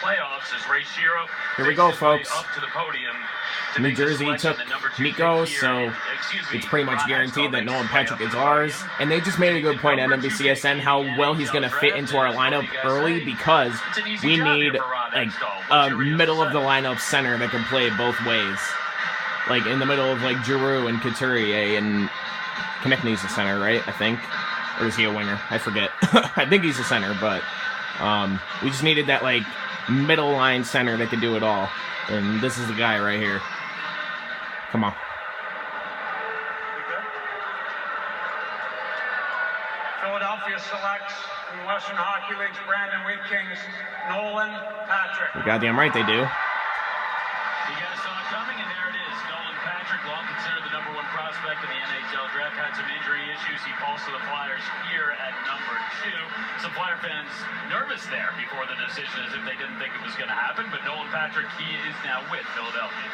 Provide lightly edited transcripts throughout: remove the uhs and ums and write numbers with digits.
playoffs as Ray Shiro here we go, folks. up to the podium. New Jersey took Nico, so it's pretty much guaranteed that Nolan Patrick is ours. And they just made a good point at NBCSN how well he's going to fit into our lineup early, because we need like a middle of the lineup center that can play both ways. Like in the middle of like Giroux and Couturier, and Konechny's a center, right? I think. Or is he a winger? I forget. I think he's a center, but we just needed that like middle line center that could do it all. And this is the guy right here. Come on. Philadelphia selects in Western Hockey League's Brandon Wheat Kings, Nolan Patrick. You're goddamn right they do. You guys saw it coming, and there it is. Nolan Patrick, long considered the #1 prospect in the NHL draft, had some injury issues. He falls to the Flyers here at number 2. Some Flyer fans nervous there before the decision, as if they didn't think it was going to happen. But Nolan Patrick, he is now with Philadelphia.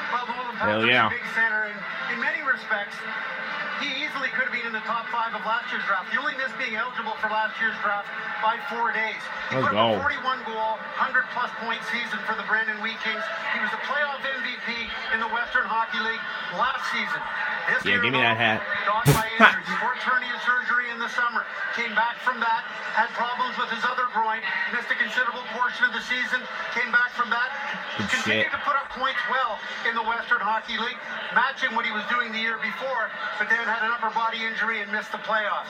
Well, Nolan Patrick's a big center, and in many respects, he easily could have been in the top 5 of last year's draft. The only miss being eligible for last year's draft by 4 days. He put up a 41-goal, 100-plus point season for the Brandon Wheat Kings. He was the playoff MVP in the Western Hockey League last season. This yeah, give me that hat. Dogged by injuries. Sports hernia surgery in the summer. Came back from that. Had problems with his other groin. Missed a considerable portion of the season. Came back from that. Continued to put up points well in the Western Hockey League, matching what he was doing the year before, but then had an upper body injury and missed the playoffs.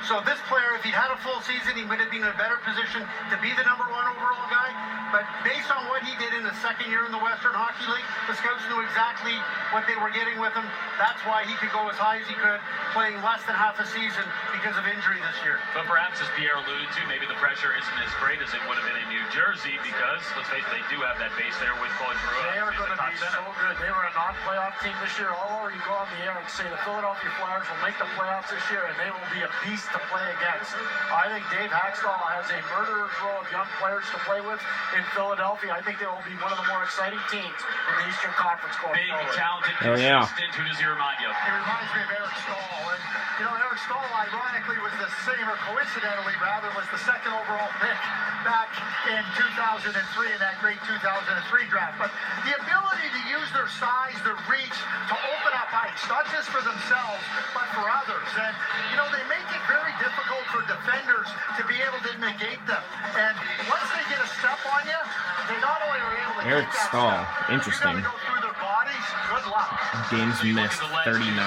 So this player, if he'd had a full season, he would have been in a better position to be the #1 overall guy. But based on what he did in his second year in the Western Hockey League, the scouts knew exactly what they were getting with him. That's why he could go as high as he could, playing less than half a season because of injury this year. But perhaps, as Pierre alluded to, maybe the pressure isn't as great as it would have been in New Jersey, because, let's face it, they do have that base there with Claude Giroux. They are going to be so good. They were a non-playoff team this year. I'll already go on the air and say the Philadelphia Flyers will make the playoffs this year, and they will be a beast to play against. I think Dave Haxtell has a murderer's row of young players to play with in Philadelphia. I think they will be one of the more exciting teams in the Eastern Conference going Big, forward. talented, consistent. Who does he remind you of? He reminds me of Eric Staal. And, you know, Eric Staal, ironically, was the same, or coincidentally, rather, was the 2nd overall pick back in 2003 in that great 2003 draft. But the ability to use their size, their reach, to open up ice, not just for themselves, but for others. And, you know, they make it very difficult for defenders to be able to negate them. And once they get a step on you, they not only are able to Eric keep that Staal, step, interesting. you gotta go through their bodies. Good luck. Games missed 39.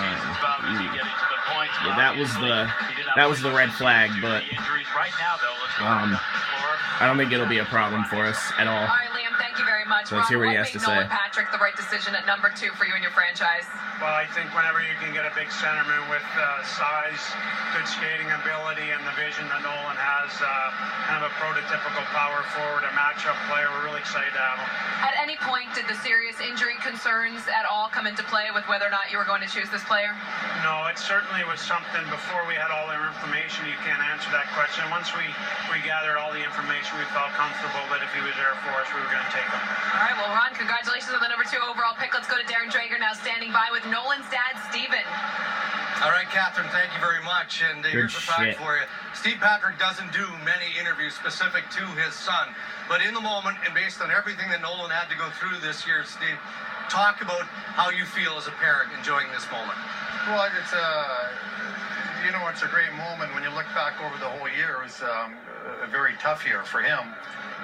Yeah, that was the red flag, but I don't think it'll be a problem for us at all. All right, Liam, thank you very much. So let's hear what he has to say. Nolan Patrick the right decision at #2 for you and your franchise? Well, I think whenever you can get a big centerman with size, good skating ability, and the vision that Nolan has, kind of a prototypical power forward, a matchup player, we're really excited to have him. At any point, did the serious injury concerns at all come into play with whether or not you were going to choose this player? No, it certainly was something before we had all the information. You can't answer that question. Once we gathered all the information, we felt comfortable that if he was there for us, we were going to take him. All right, well, Ron, congratulations on the #2 overall pick. Let's go to Darren Drager now, standing by with Nolan's dad, Steven. All right, Catherine, thank you very much. And here's the fact for you. Steve Patrick doesn't do many interviews specific to his son. But in the moment, and based on everything that Nolan had to go through this year, Steve, talk about how you feel as a parent enjoying this moment. Well, it's a great moment when you look back over the whole year. It was a very tough year for him.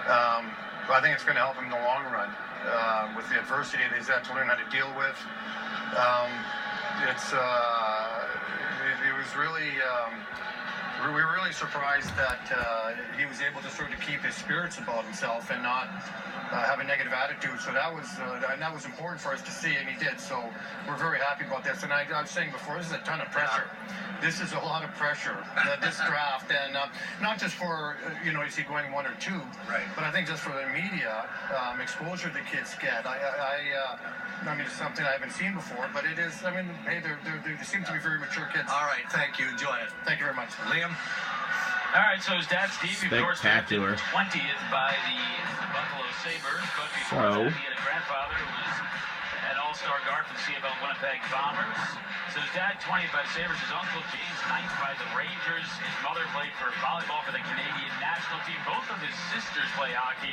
But I think it's going to help him in the long run with the adversity that he's had to learn how to deal with. It was really, we were really surprised that he was able to sort of keep his spirits about himself and not have a negative attitude. So that was important for us to see, and he did. So we're very happy about this. And I was saying before, this is a ton of pressure. This is a lot of pressure, this draft, and not just for, is he going 1 or 2, right? But I think just for the media exposure the kids get. I mean, it's something I haven't seen before, but it is, I mean, hey, they seem to be very mature kids. All right, thank you. Enjoy it. Thank you very much. Liam? All right, so his dad, Steve, endorsed him Spectacular. 20th by the Buffalo Sabres, but before that, he had a grandfather who was at all all-star guard for the CFL Winnipeg Bombers. So his dad, 20th by the Sabres. His uncle, James, 9th by the Rangers. His mother played for volleyball for the Canadian national team. Both of his sisters play hockey.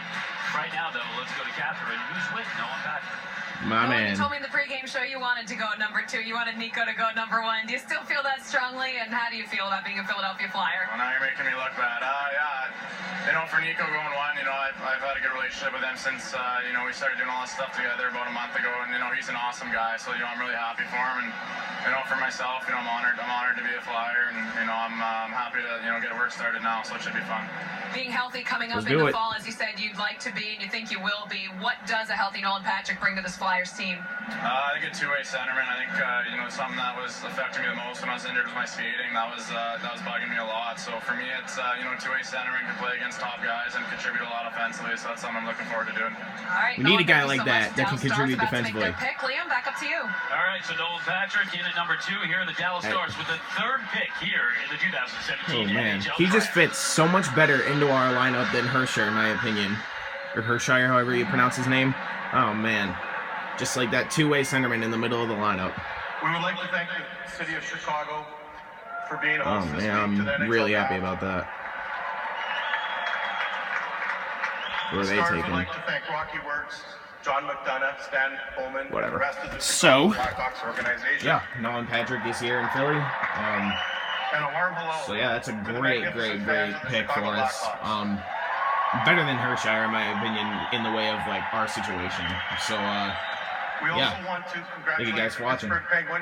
Right now, though, let's go to Catherine, who's with Nolan Patrick. My man. You told me in the pregame show you wanted to go at number 2. You wanted Nico to go at number 1. Do you still feel that strongly? And how do you feel about being a Philadelphia Flyer? Well, now you're making me look bad. Yeah. For Nico going 1, I've had a good relationship with him since, we started doing all this stuff together about a month ago. And, he's an awesome guy. So, I'm really happy for him. And, for myself, I'm honored to be a Flyer. And, I'm happy to, get work started now. So it should be fun. Being healthy coming up in the fall, as you said, you'd like to be and you think you will be. What does a healthy Nolan Patrick bring to this Flyers team? I think a two-way centerman. I think, something that was affecting me the most when I was injured was my skating. That was bugging me a lot. So for me, it's, two-way centerman can play against top guys and contribute a lot offensively. So that's something I'm looking forward to doing. All right, we need a guy like that can contribute defensively. Pick. Liam, back up to you. All right, so Nolan Patrick in at number 2 here in the Dallas Stars with the 3rd pick here in the 2017 man. NHL He just draft. fits so much better into our lineup than Hersher, in my opinion. Or Hershire, however you pronounce his name. Oh, man. Just like that two-way centerman in the middle of the lineup. We would like to thank the city of Chicago for being a host this week man, to the I'm NHL really draft. happy about that. Who are they Stars taking? would like to thank Rocky Works, John McDonough, Stan Bowman, Whatever. the rest of the So, Blackhawks organization. Yeah, Nolan Patrick is here in Philly. And a warm hello. So yeah, that's a to the great magnificent fans of the pick for Chicago us. Blackhawks. Better than Hershire, in my opinion, in the way of like our situation. So We also yeah. want to Thank you congratulate guys for watching. Pittsburgh Penguins.